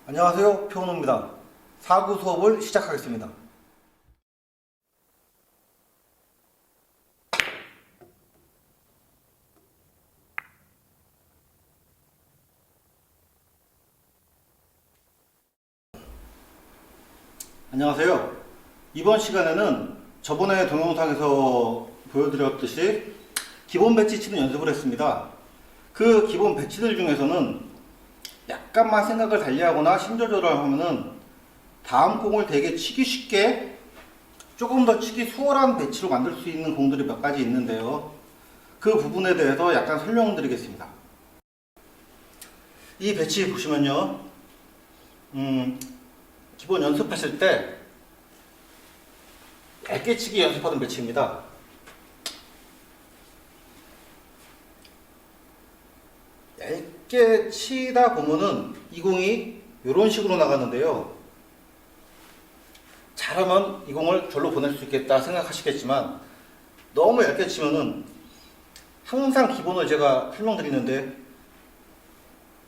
안녕하세요. 표은호입니다. 사구 수업을 시작하겠습니다. 안녕하세요. 이번 시간에는 저번에 동영상에서 보여드렸듯이 기본 배치 치는 연습을 했습니다. 그 기본 배치들 중에서는 약간만 생각을 달리하거나 심조절을 하면은 다음 공을 되게 치기 쉽게 조금 더 치기 수월한 배치로 만들 수 있는 공들이 몇 가지 있는데요. 그 부분에 대해서 약간 설명드리겠습니다. 이 배치 보시면요. 기본 연습하실 때 얇게 치기 연습하던 배치입니다. 얇게 치다 보면은 이 공이 이런 식으로 나가는데요. 잘하면 이 공을 절로 보낼 수 있겠다 생각하시겠지만 너무 얇게 치면은 항상 기본을 제가 설명드리는데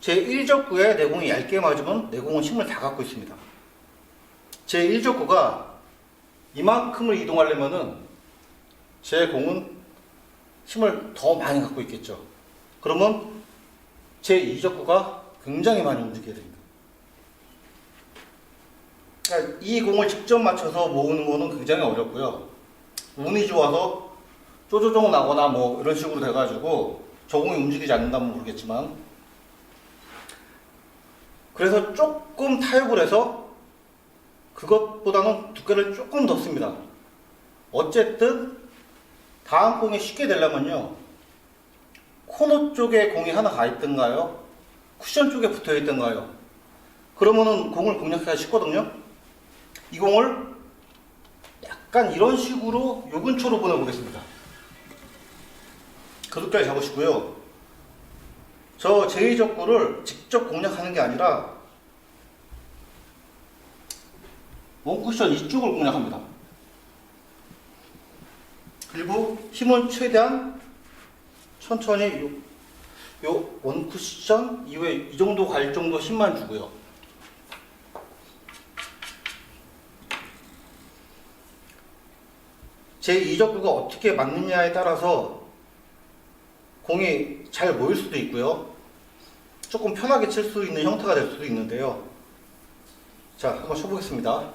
제 1족구에 내 공이 얇게 맞으면 내 공은 힘을 다 갖고 있습니다. 제 1족구가 이만큼을 이동하려면은 제 공은 힘을 더 많이 갖고 있겠죠. 그러면 제 2족구가 굉장히 많이 움직여야 됩니다. 그러니까 이 공을 직접 맞춰서 모으는 거는 굉장히 어렵고요. 운이 좋아서 쪼조종 나거나 뭐 이런 식으로 돼가지고 저 공이 움직이지 않는다면 모르겠지만, 그래서 조금 타협을 해서 그것보다는 두께를 조금 더 씁니다. 어쨌든 다음 공이 쉽게 되려면요, 코너 쪽에 공이 하나 가 있던가요? 쿠션 쪽에 붙어 있던가요? 그러면은 공을 공략하기가 쉽거든요. 이 공을 약간 이런 식으로 요 근처로 보내보겠습니다. 그 두께를 잡으시고요. 저 제2족구를 직접 공략하는 게 아니라 원쿠션 이쪽을 공략합니다. 그리고 힘은 최대한 천천히 요 원쿠션 이후에 이 정도 갈 정도 힘만 주고요. 제 2족구가 어떻게 맞느냐에 따라서 공이 잘 모일 수도 있고요. 조금 편하게 칠 수 있는 형태가 될 수도 있는데요. 자, 한번 쳐보겠습니다.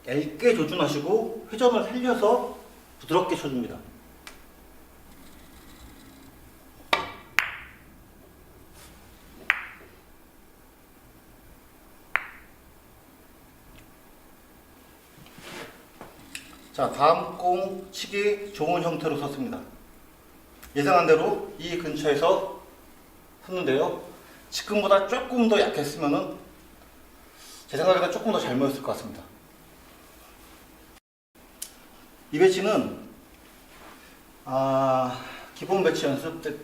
얇게 조준하시고 회전을 살려서 부드럽게 쳐줍니다. 자, 다음 공 치기 좋은 형태로 섰습니다. 예상한 대로 이 근처에서 섰는데요. 지금보다 조금 더 약했으면은 제 생각에는 조금 더 잘 모였을 것 같습니다. 이 배치는 기본 배치 연습 때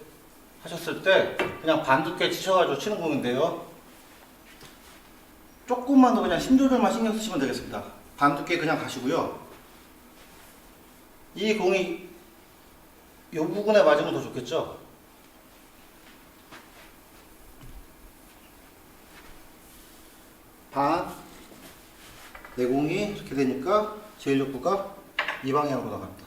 하셨을 때 그냥 반두께 치셔가지고 치는 공인데요. 조금만 더 그냥 심조절만 신경 쓰시면 되겠습니다. 반두께 그냥 가시고요. 이 공이 이 부분에 맞으면 더 좋겠죠. 내 공이 이렇게 되니까 제1족구가 이 방향으로 나갑니다.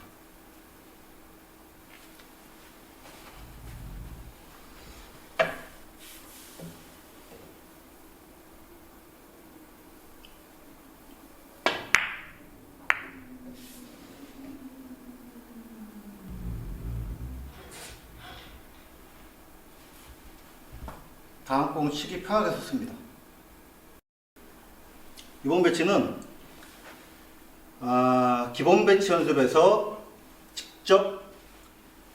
다음 공 치기 편하게 섰습니다. 이번 배치는 기본 배치 연습에서 직접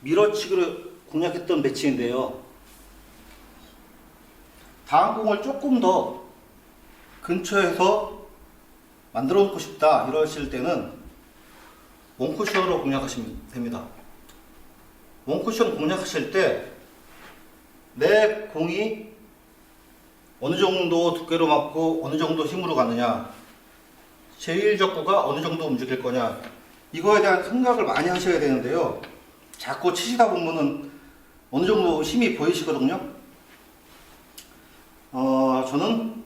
밀어치기를 공략했던 배치인데요. 다음 공을 조금 더 근처에서 만들어 놓고 싶다 이러실 때는 원쿠션으로 공략하시면 됩니다. 원쿠션 공략하실 때 내 공이 어느 정도 두께로 맞고 어느 정도 힘으로 가느냐, 제1족구가 어느 정도 움직일 거냐, 이거에 대한 생각을 많이 하셔야 되는데요. 자꾸 치시다 보면은 어느 정도 힘이 보이시거든요. 저는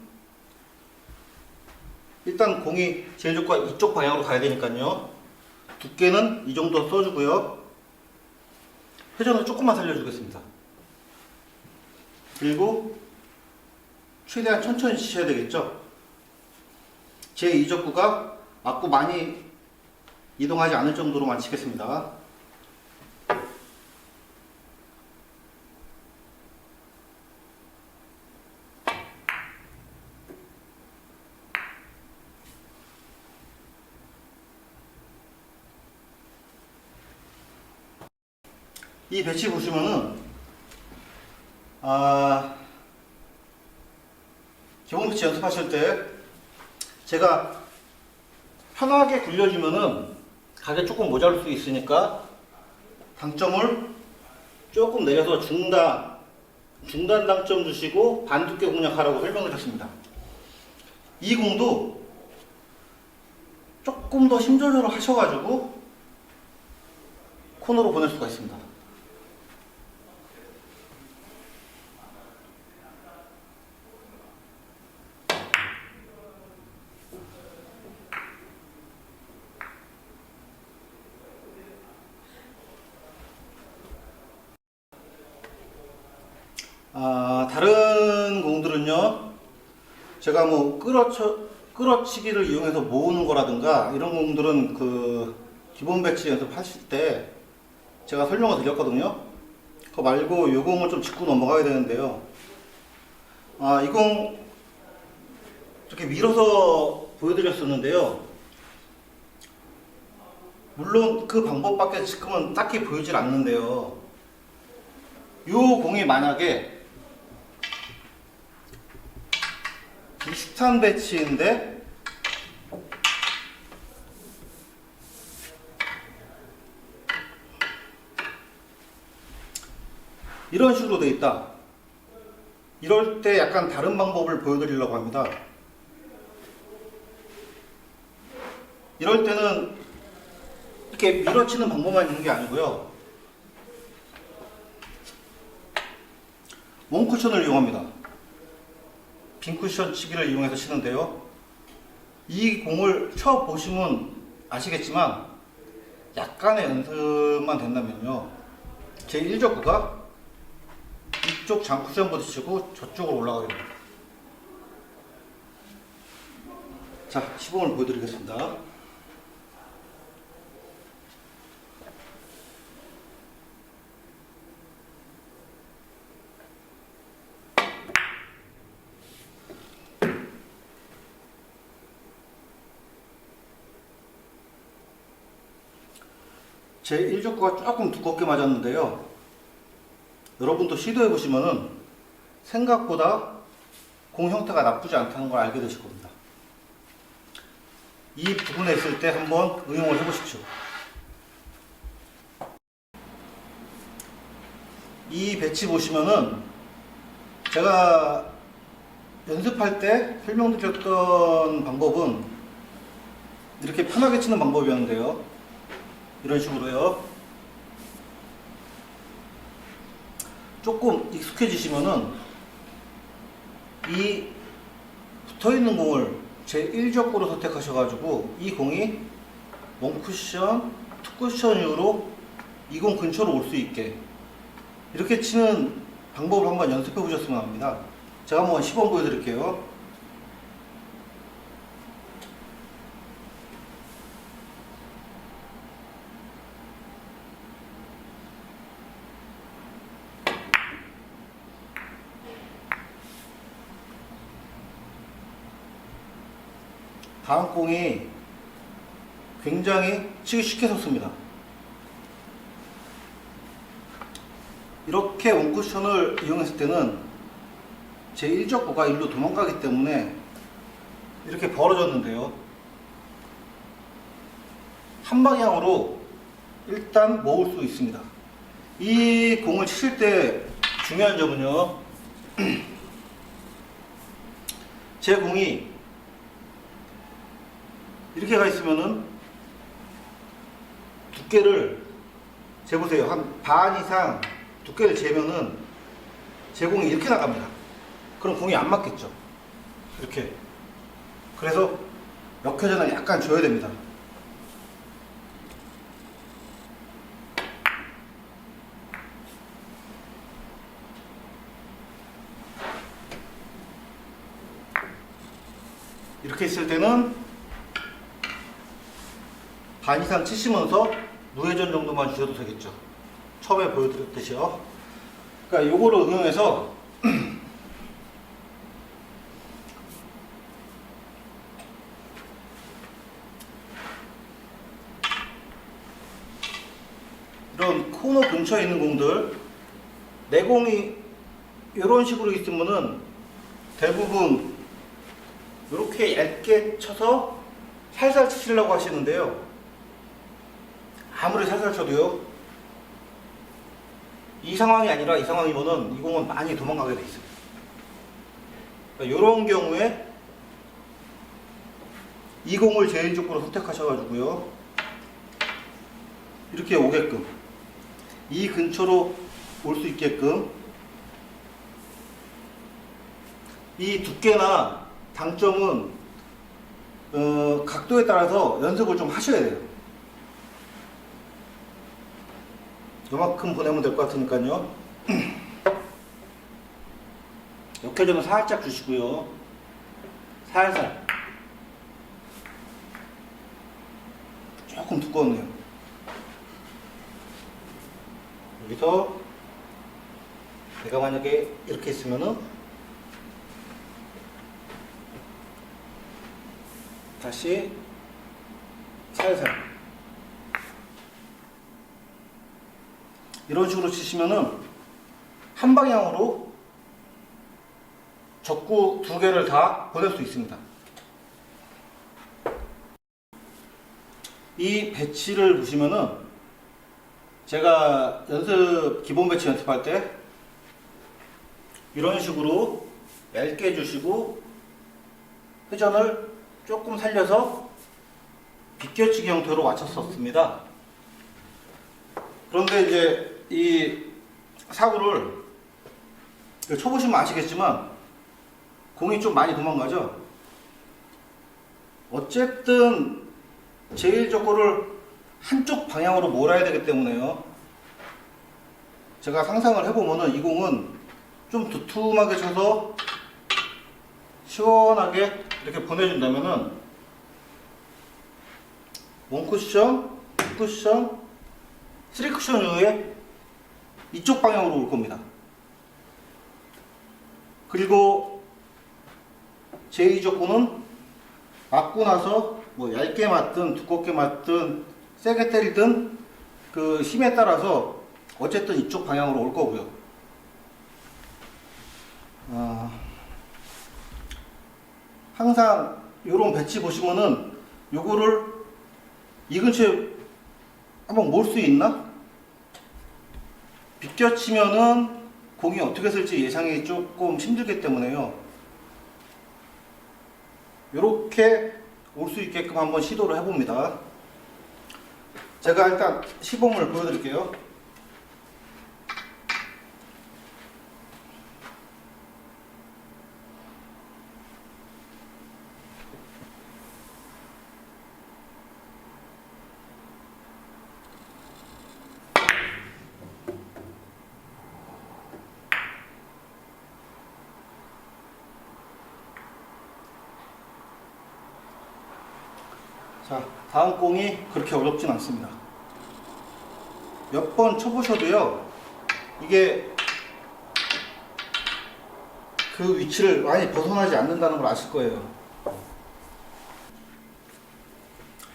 일단 공이 제일 좋고 이쪽 방향으로 가야 되니까요. 두께는 이 정도 써주고요. 회전을 조금만 살려주겠습니다. 그리고 최대한 천천히 치셔야 되겠죠. 제 이적구가 맞고 많이 이동하지 않을 정도로만 치겠습니다. 이 배치 보시면은 기본 배치 연습하실 때 제가 편하게 굴려주면은 각이 조금 모자랄 수 있으니까 당점을 조금 내려서 중단 당점 주시고 반두께 공략하라고 설명드렸습니다. 이 공도 조금 더 힘 조절을 하셔가지고 코너로 보낼 수가 있습니다. 다른 공들은요, 제가 뭐 끌어치기를 이용해서 모으는 거라든가 이런 공들은 그 기본 배치 연습하실 때 제가 설명을 드렸거든요. 그거 말고 이 공을 좀 짚고 넘어가야 되는데요. 이 공 이렇게 밀어서 보여드렸었는데요. 물론 그 방법밖에 지금은 딱히 보이질 않는데요. 이 공이 만약에 비슷한 배치인데 이런 식으로 돼 있다. 이럴 때 약간 다른 방법을 보여드리려고 합니다. 이럴 때는 이렇게 밀어치는 방법만 있는 게 아니고요. 원 쿠션을 이용합니다. 빈 쿠션 치기를 이용해서 치는데요. 이 공을 쳐 보시면 아시겠지만 약간의 연습만 된다면요. 제 1적구가 이쪽 장쿠션부터 치고 저쪽으로 올라가게 됩니다. 자, 시범을 보여드리겠습니다. 제 1족구가 조금 두껍게 맞았는데요. 여러분도 시도해 보시면은 생각보다 공 형태가 나쁘지 않다는 걸 알게 되실 겁니다. 이 부분에 있을 때 한번 응용을 해 보십시오. 이 배치 보시면은 제가 연습할 때 설명드렸던 방법은 이렇게 편하게 치는 방법이었는데요. 이런 식으로요. 조금 익숙해지시면은 이 붙어있는 공을 제 1적구로 선택하셔가지고 이 공이 원쿠션, 투쿠션 이후로 이 공 근처로 올 수 있게 이렇게 치는 방법을 한번 연습해 보셨으면 합니다. 제가 한번 시범 보여드릴게요. 다음 공이 굉장히 치기 쉽게 섰습니다. 이렇게 원쿠션을 이용했을 때는 제 1적구가 일로 도망가기 때문에 이렇게 벌어졌는데요. 한 방향으로 일단 모을 수 있습니다. 이 공을 치실 때 중요한 점은요. 제 공이 이렇게 가 있으면은 두께를 재보세요. 한 반 이상 두께를 재면은 제공이 이렇게 나갑니다. 그럼 공이 안 맞겠죠. 이렇게. 그래서 역회전을 약간 줘야 됩니다. 이렇게 있을 때는 반 이상 치시면서 무회전 정도만 주셔도 되겠죠. 처음에 보여드렸듯이요. 그러니까 요거를 응용해서 이런 코너 근처에 있는 공들, 내공이 이런 식으로 있으면은 대부분 이렇게 얇게 쳐서 살살 치시려고 하시는데요. 아무리 살살 쳐도요, 이 상황이 아니라 이 상황이면은 이 공은 많이 도망가게 돼 있어요. 그러니까 이런 경우에 이 공을 제일적으로 선택하셔가지고요, 이렇게 오게끔, 이 근처로 올 수 있게끔, 이 두께나 당점은 각도에 따라서 연습을 좀 하셔야 돼요. 요만큼 보내면 될 것 같으니까요. 역회전을 살짝 주시고요. 살살. 조금 두꺼웠네요. 여기서 내가 만약에 이렇게 있으면은 다시 살살 이런 식으로 치시면은 한 방향으로 적구 두 개를 다 보낼 수 있습니다. 이 배치를 보시면은 제가 기본 배치 연습할 때 이런 식으로 얇게 해주시고 회전을 조금 살려서 비껴치기 형태로 맞췄었습니다. 그런데 이제 이 사구를 쳐보시면 아시겠지만 공이 좀 많이 도망가죠. 어쨌든 제일적으로를 한쪽 방향으로 몰아야 되기 때문에요. 제가 상상을 해보면은 이 공은 좀 두툼하게 쳐서 시원하게 이렇게 보내준다면은 원쿠션, 투쿠션, 3쿠션 이후에 이쪽 방향으로 올 겁니다. 그리고 제2적구는 맞고 나서 뭐 얇게 맞든 두껍게 맞든 세게 때리든 그 힘에 따라서 어쨌든 이쪽 방향으로 올 거고요. 항상 요런 배치 보시면은 요거를 이 근처에 한번 몰 수 있나? 비껴치면은 공이 어떻게 쓸지 예상이 조금 힘들기 때문에요. 요렇게 올 수 있게끔 한번 시도를 해봅니다. 제가 일단 시범을 보여드릴게요. 자, 다음 공이 그렇게 어렵진 않습니다. 몇 번 쳐보셔도요, 이게 그 위치를 많이 벗어나지 않는다는 걸 아실 거예요.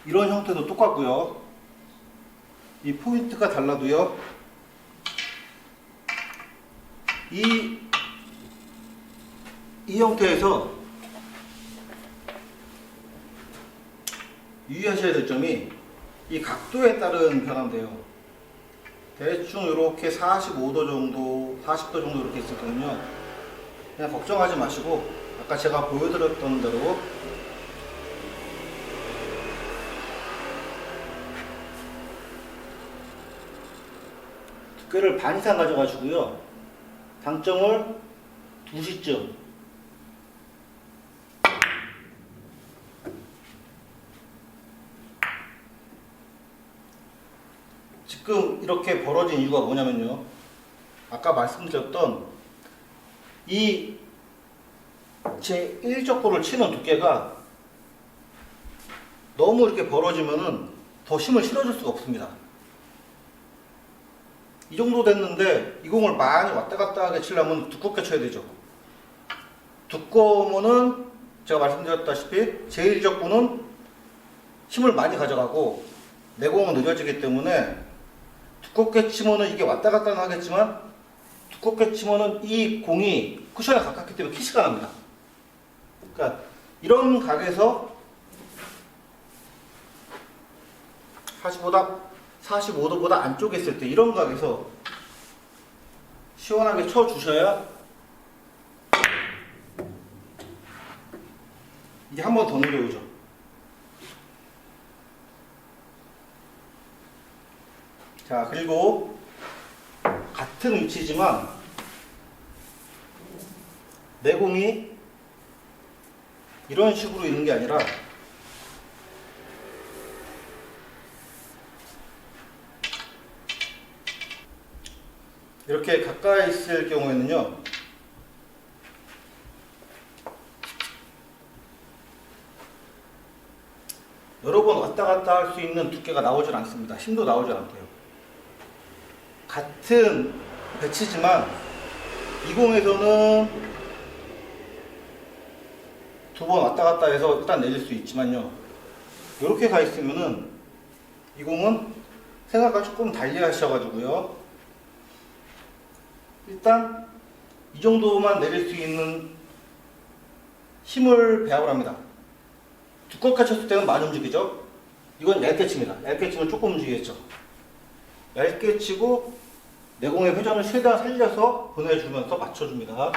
이런 형태도 똑같고요. 이 포인트가 달라도요, 이 형태에서 유의하셔야 될 점이 이 각도에 따른 변화인데요. 대충 이렇게 45도 정도, 40도 정도 이렇게 있을 거든요. 그냥 걱정하지 마시고 아까 제가 보여드렸던 대로 두께를 반 이상 가져가시고요. 당점을 2시쯤. 지금 이렇게 벌어진 이유가 뭐냐면요. 아까 말씀드렸던 이 제 1족구를 치는 두께가 너무 이렇게 벌어지면은 더 힘을 실어줄 수가 없습니다. 이 정도 됐는데 이 공을 많이 왔다 갔다 하게 치려면 두껍게 쳐야 되죠. 두꺼우면은 제가 말씀드렸다시피 제 1족구는 힘을 많이 가져가고 내 공은 느려지기 때문에 두껍게 치면은 이게 왔다 갔다 하겠지만 두껍게 치면은 이 공이 쿠션에 가깝기 때문에 키스가 납니다. 그러니까 이런 각에서 45도보다 안쪽에 있을 때 이런 각에서 시원하게 쳐주셔야 이게 한 번 더 내려오죠. 자, 그리고 같은 위치지만 내 공이 이런 식으로 있는 게 아니라 이렇게 가까이 있을 경우에는요, 여러 번 왔다 갔다 할 수 있는 두께가 나오질 않습니다. 힘도 나오질 않고요. 같은 배치지만 이 공에서는 두 번 왔다 갔다 해서 일단 내릴 수 있지만요, 이렇게 가 있으면은 이 공은 생각과 조금 달리 하셔가지고요, 일단 이 정도만 내릴 수 있는 힘을 배합을 합니다. 두껍게 쳤을 때는 많이 움직이죠. 이건 얇게 칩니다. 얇게 치면 조금 움직이겠죠. 얇게 치고 내공의 회전을 최대한 살려서 보내주면서 맞춰줍니다.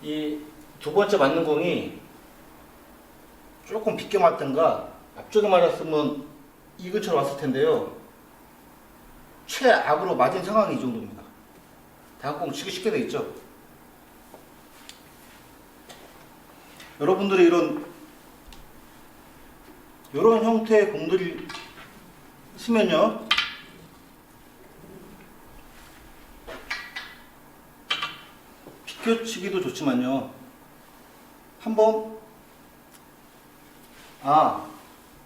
이 두 번째 맞는 공이 조금 비껴 맞든가 앞쪽에 맞았으면 이 근처로 왔을 텐데요, 최악으로 맞은 상황이 이 정도입니다. 다음 공 치기 쉽게 되겠죠. 여러분들이 이런 형태의 공들이 치면요, 비껴치기도 좋지만요, 한번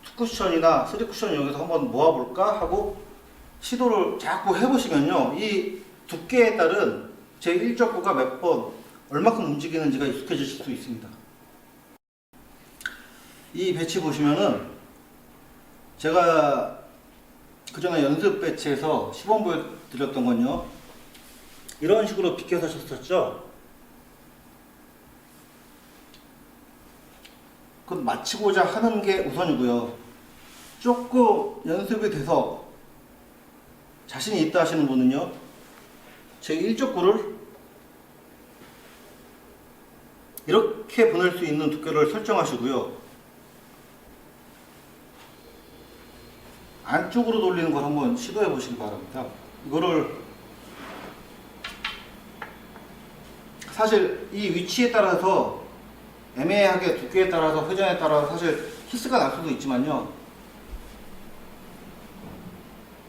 투쿠션이나 3쿠션 이용해서 한번 모아볼까 하고 시도를 자꾸 해보시면요, 이 두께에 따른 제 1족구가 몇 번 얼마큼 움직이는지가 익숙해지실 수 있습니다. 이 배치 보시면은 제가 그 전에 연습 배치에서 시범 보여드렸던 건요, 이런 식으로 비껴서 쳤었죠. 그건 맞히고자 하는 게 우선이고요. 조금 연습이 돼서 자신이 있다 하시는 분은요, 제 1족구를 이렇게 보낼 수 있는 두께를 설정하시고요, 안쪽으로 돌리는 걸 한번 시도해 보시기 바랍니다. 이거를 사실 이 위치에 따라서 애매하게 두께에 따라서 회전에 따라서 사실 키스가 날 수도 있지만요,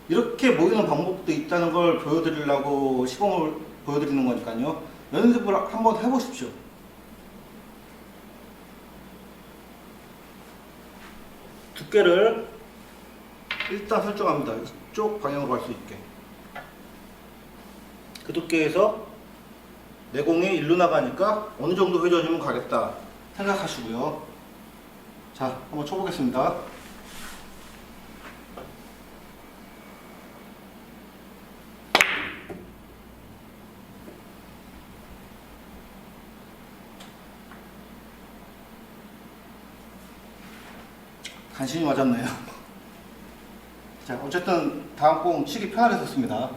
이렇게 모이는 방법도 있다는 걸 보여드리려고 시범을 보여드리는 거니까요, 연습을 한번 해보십시오. 두께를 일단 설정합니다. 이쪽 방향으로 갈 수 있게. 그 두께에서 내공이 일로 나가니까 어느 정도 회전이면 가겠다 생각하시고요. 자, 한번 쳐보겠습니다. 간신히 맞았네요. 자, 어쨌든 다음 공 치기 편하게 섰습니다.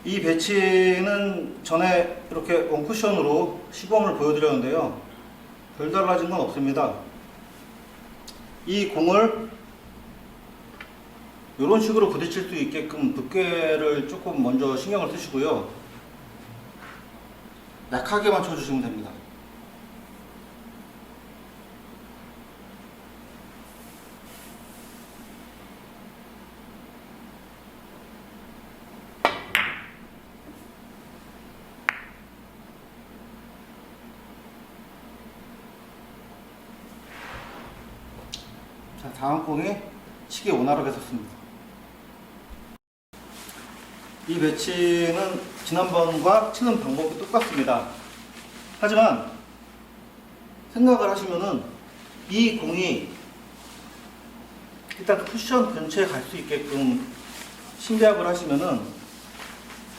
이 배치는 전에 이렇게 원쿠션으로 시범을 보여드렸는데요. 별 달라진 건 없습니다. 이 공을 이런 식으로 부딪힐 수 있게끔 두께를 조금 먼저 신경을 쓰시고요. 약하게만 쳐주시면 됩니다. 자, 다음 공이 치기 원활하게 섰습니다. 이 배치는 지난번과 치는 방법이 똑같습니다. 하지만 생각을 하시면은 이 공이 일단 쿠션 근처에 갈 수 있게끔 심리학을 하시면은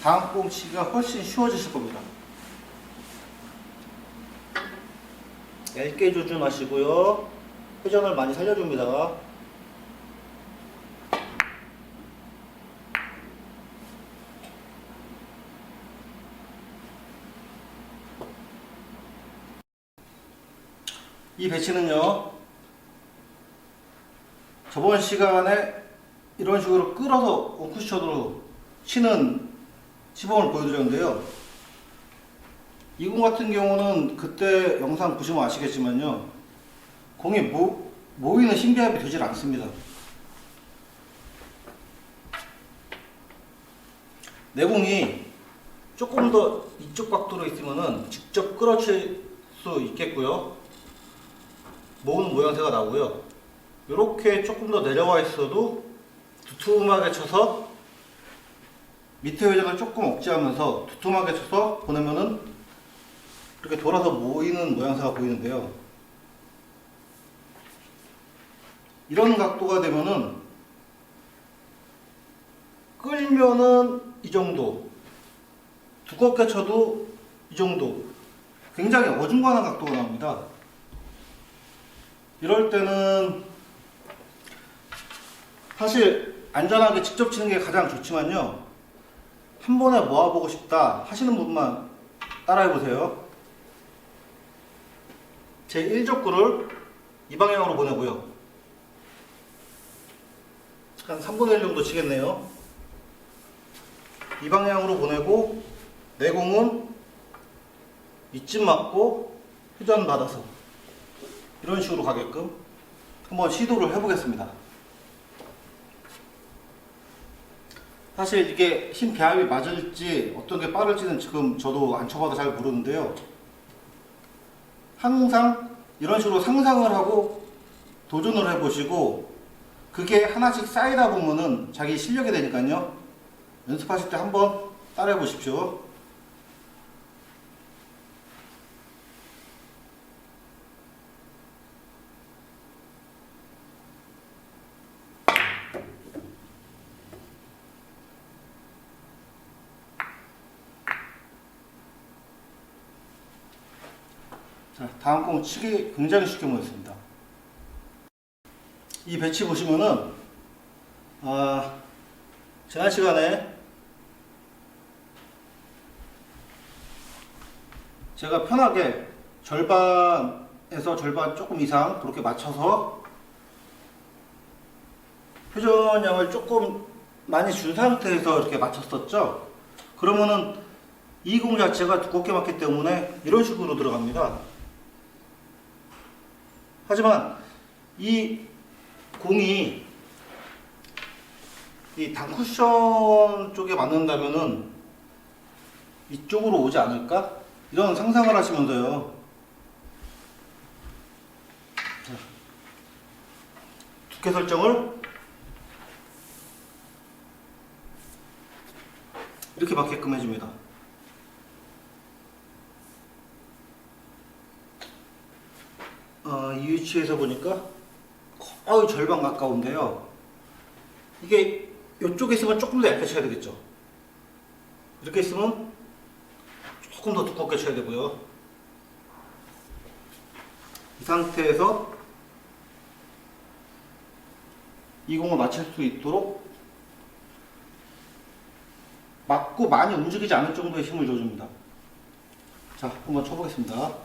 다음 공 치기가 훨씬 쉬워지실 겁니다. 얇게 조준하시고요. 회전을 많이 살려줍니다. 이 배치는요, 저번 시간에 이런 식으로 끌어서 원쿠션으로 치는 시범을 보여드렸는데요. 이 공 같은 경우는 그때 영상 보시면 아시겠지만요, 공이 모이는 신비합이 되질 않습니다. 내 공이 조금 더 이쪽 각도로 있으면은 직접 끌어칠 수 있겠고요. 모으는 모양새가 나오고요. 이렇게 조금 더 내려와 있어도 두툼하게 쳐서 밑에 회전을 조금 억제하면서 두툼하게 쳐서 보내면은 이렇게 돌아서 모이는 모양새가 보이는데요. 이런 각도가 되면은 끌면은 이 정도, 두껍게 쳐도 이 정도, 굉장히 어중간한 각도가 나옵니다. 이럴 때는 사실 안전하게 직접 치는 게 가장 좋지만요, 한 번에 모아보고 싶다 하시는 분만 따라해보세요. 제 1족구를 이 방향으로 보내고요. 한 3분의 1 정도 치겠네요. 이 방향으로 보내고 내 공은 이쯤 맞고 회전 받아서 이런 식으로 가게끔 한번 시도를 해보겠습니다. 사실 이게 힘 배합이 맞을지 어떤 게 빠를지는 지금 저도 안 쳐봐도 잘 모르는데요. 항상 이런 식으로 상상을 하고 도전을 해보시고 그게 하나씩 쌓이다 보면은 자기 실력이 되니까요. 연습하실 때 한번 따라해 보십시오. 자, 다음 공 치기 굉장히 쉽게 모였습니다. 이 배치 보시면은 지난 시간에 제가 편하게 절반에서 절반 조금 이상 그렇게 맞춰서 회전량을 조금 많이 준 상태에서 이렇게 맞췄었죠. 그러면은 이 공 자체가 두껍게 맞기 때문에 이런 식으로 들어갑니다. 하지만 이 공이 이 단쿠션 쪽에 맞는다면은 이쪽으로 오지 않을까? 이런 상상을 하시면서요. 자, 두께 설정을 이렇게 맞게끔 해줍니다. 이 위치에서 보니까 거의 절반 가까운데요. 이게 이쪽에 있으면 조금 더 얇게 쳐야 되겠죠. 이렇게 있으면 조금 더 두껍게 쳐야 되고요. 이 상태에서 이 공을 맞출 수 있도록 맞고 많이 움직이지 않을 정도의 힘을 줘줍니다. 자, 한번 쳐보겠습니다.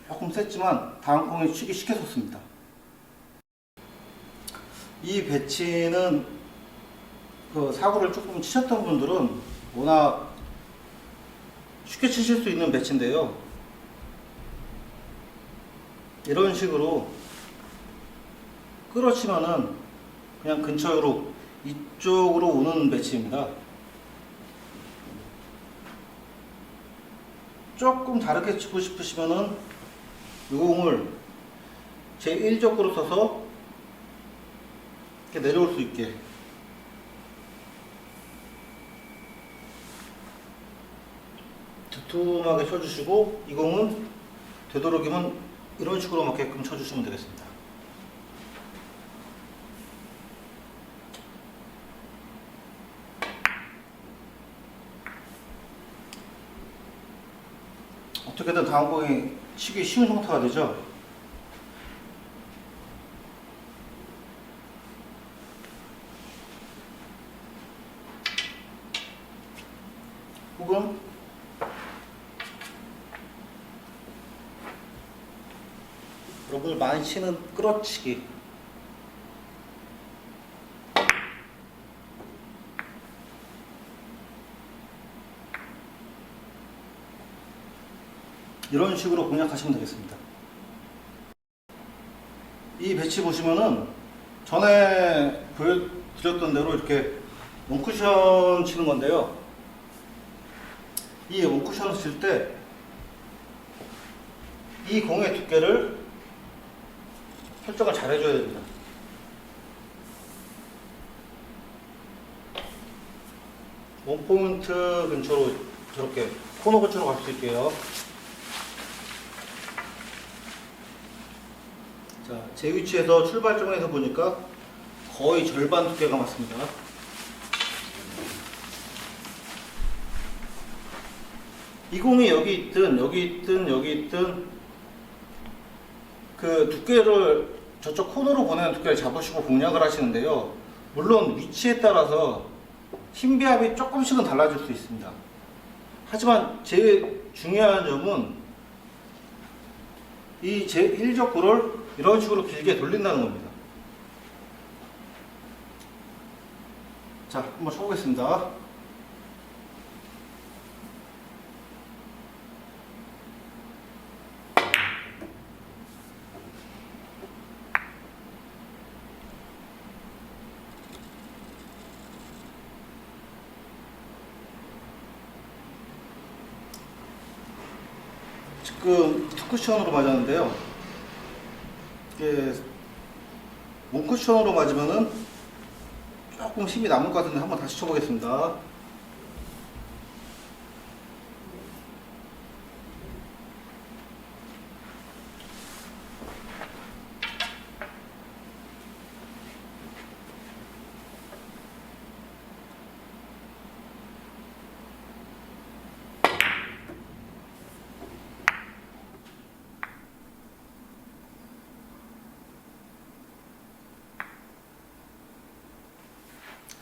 조금 셌지만 다음 공에 치기 쉽게 섰습니다. 이 배치는 그 사구를 조금 치셨던 분들은 워낙 쉽게 치실 수 있는 배치인데요. 이런 식으로 끌어치면은 그냥 근처로 이쪽으로 오는 배치입니다. 조금 다르게 치고 싶으시면은 이 공을 제1적으로 써서 이렇게 내려올 수 있게 두툼하게 쳐주시고, 이 공은 되도록이면 이런 식으로 맞게끔 쳐주시면 되겠습니다. 어떻게든 다음 공이 치기 쉬운 형태가 되죠. 혹은 여러분들 많이 치는 끌어치기, 이런 식으로 공략하시면 되겠습니다. 이 배치 보시면은 전에 보여드렸던 대로 이렇게 원쿠션 치는 건데요. 이 원쿠션을 칠 때 이 공의 두께를 설정을 잘 해줘야 됩니다. 원포인트 근처로 저렇게 코너 근처로 갈 수 있게요. 자, 제 위치에서 출발점에서 보니까 거의 절반 두께가 맞습니다. 이 공이 여기 있든 여기 있든 여기 있든 그 두께를 저쪽 코너로 보내는 두께를 잡으시고 공략을 하시는데요. 물론 위치에 따라서 힘 배합이 조금씩은 달라질 수 있습니다. 하지만 제일 중요한 점은 이 제1적구를 이런 식으로 길게 돌린다는 겁니다. 자, 한번 쳐보겠습니다. 지금 투쿠션으로 맞았는데요. 이게 원쿠션으로 맞으면은 조금 힘이 남을 것 같은데 한번 다시 쳐보겠습니다.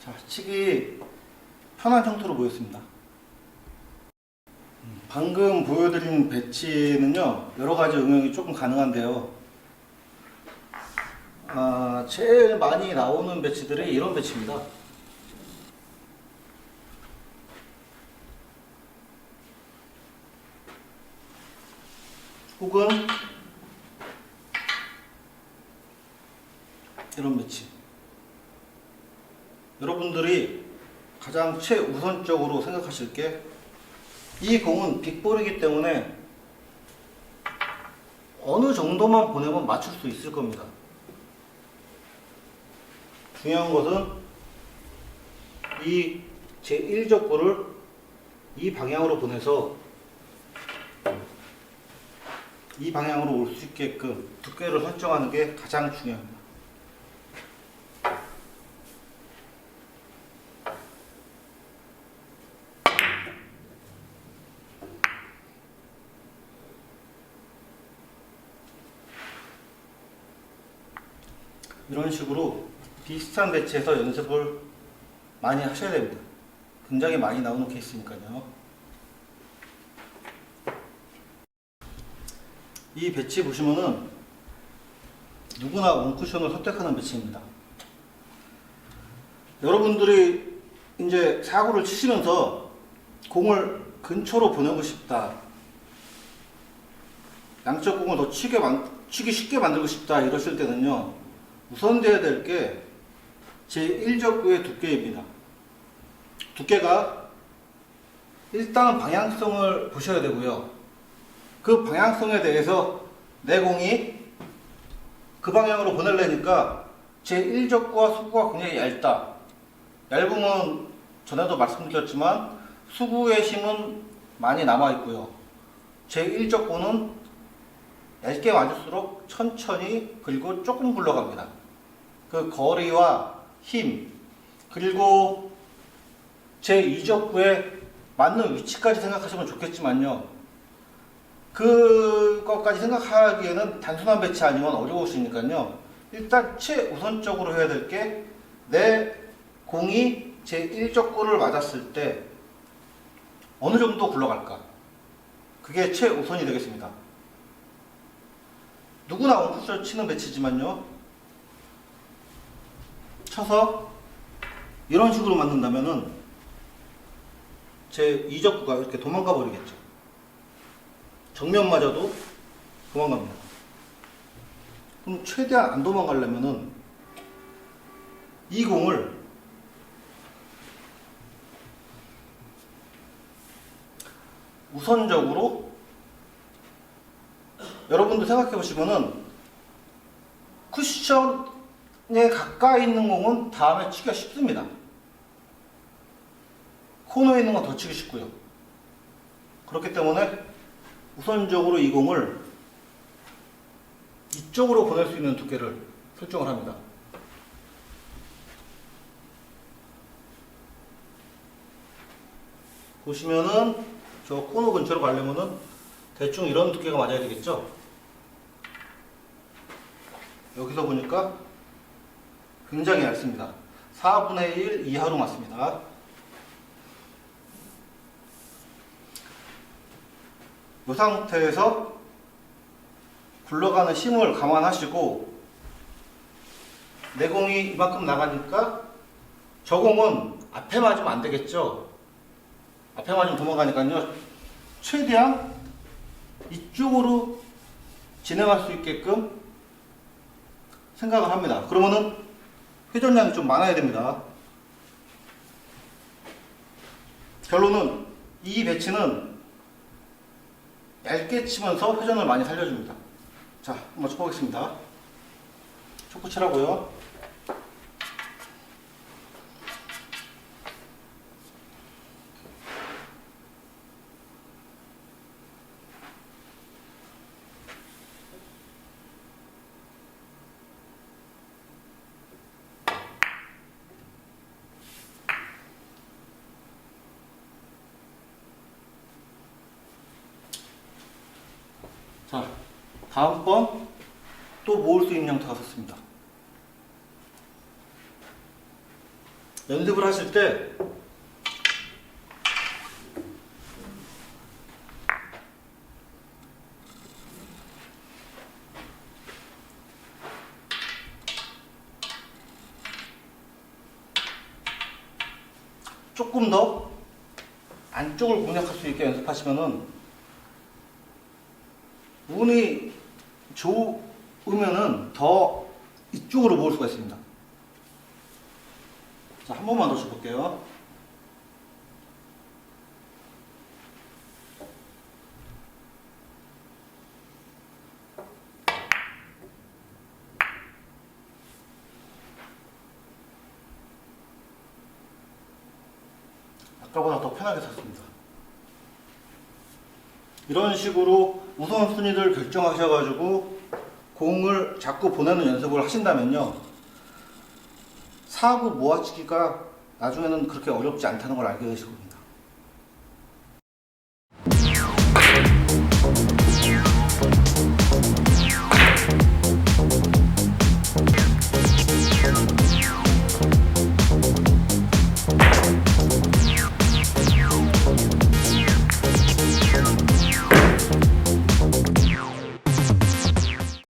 자, 치기 편한 형태로 보였습니다. 방금 보여드린 배치는요, 여러가지 응용이 조금 가능한데요. 제일 많이 나오는 배치들이 이런 배치입니다. 혹은 이런 배치. 여러분들이 가장 최우선적으로 생각하실 게, 이 공은 빅볼이기 때문에 어느 정도만 보내면 맞출 수 있을 겁니다. 중요한 것은 이 제1적구를 이 방향으로 보내서 이 방향으로 올 수 있게끔 두께를 설정하는 게 가장 중요합니다. 이런 식으로 비슷한 배치에서 연습을 많이 하셔야 됩니다. 굉장히 많이 나오는 케이스니까요. 이 배치 보시면은 누구나 원쿠션을 선택하는 배치입니다. 여러분들이 이제 사구를 치시면서 공을 근처로 보내고 싶다, 양쪽 공을 더 치기 쉽게 만들고 싶다 이러실 때는요, 우선 돼야 될 게 제1적구의 두께입니다. 두께가 일단은 방향성을 보셔야 되고요. 그 방향성에 대해서 내 공이 그 방향으로 보내려니까 제1적구와 수구가 굉장히 얇다. 얇으면 전에도 말씀드렸지만 수구의 힘은 많이 남아있고요. 제1적구는 얇게 맞을수록 천천히 그리고 조금 굴러갑니다. 그 거리와 힘, 그리고 제2적구에 맞는 위치까지 생각하시면 좋겠지만요, 그것까지 생각하기에는 단순한 배치 아니면 어려우시니까요, 일단 최우선적으로 해야 될 게 내 공이 제1적구를 맞았을 때 어느 정도 굴러갈까, 그게 최우선이 되겠습니다. 누구나 원쿠션 치는 배치지만요, 쳐서 이런 식으로 맞는다면은 제 2적구가 이렇게 도망가 버리겠죠. 정면 맞아도 도망갑니다. 그럼 최대한 안 도망가려면은 이 공을 우선적으로 여러분도 생각해 보시면은 쿠션에 가까이 있는 공은 다음에 치기가 쉽습니다. 코너에 있는 건 더 치기 쉽고요. 그렇기 때문에 우선적으로 이 공을 이쪽으로 보낼 수 있는 두께를 설정을 합니다. 보시면은 저 코너 근처로 가려면은 대충 이런 두께가 맞아야 되겠죠? 여기서 보니까 굉장히 얇습니다. 4분의 1 이하로 맞습니다. 이 상태에서 굴러가는 힘을 감안하시고 내 공이 이만큼 나가니까 저 공은 앞에 맞으면 안 되겠죠? 앞에 맞으면 도망가니까요, 최대한 이쪽으로 진행할 수 있게끔 생각을 합니다. 그러면은 회전량이 좀 많아야 됩니다. 결론은 이 배치는 얇게 치면서 회전을 많이 살려줍니다. 자, 한번 쳐보겠습니다. 초크 치라고요. 자, 다음번 또 모을 수 있는 형태가 섰습니다. 연습을 하실 때 조금 더 안쪽을 공략할 수 있게 연습하시면은 운이 좋으면은 더 이쪽으로 모을 수가 있습니다. 자, 한 번만 더 쳐볼게요. 아까보다 더 편하게 섰습니다. 이런 식으로 우선순위를 결정하셔가지고 공을 자꾸 보내는 연습을 하신다면요, 사구 모아치기가 나중에는 그렇게 어렵지 않다는 걸 알게 되실 겁니다.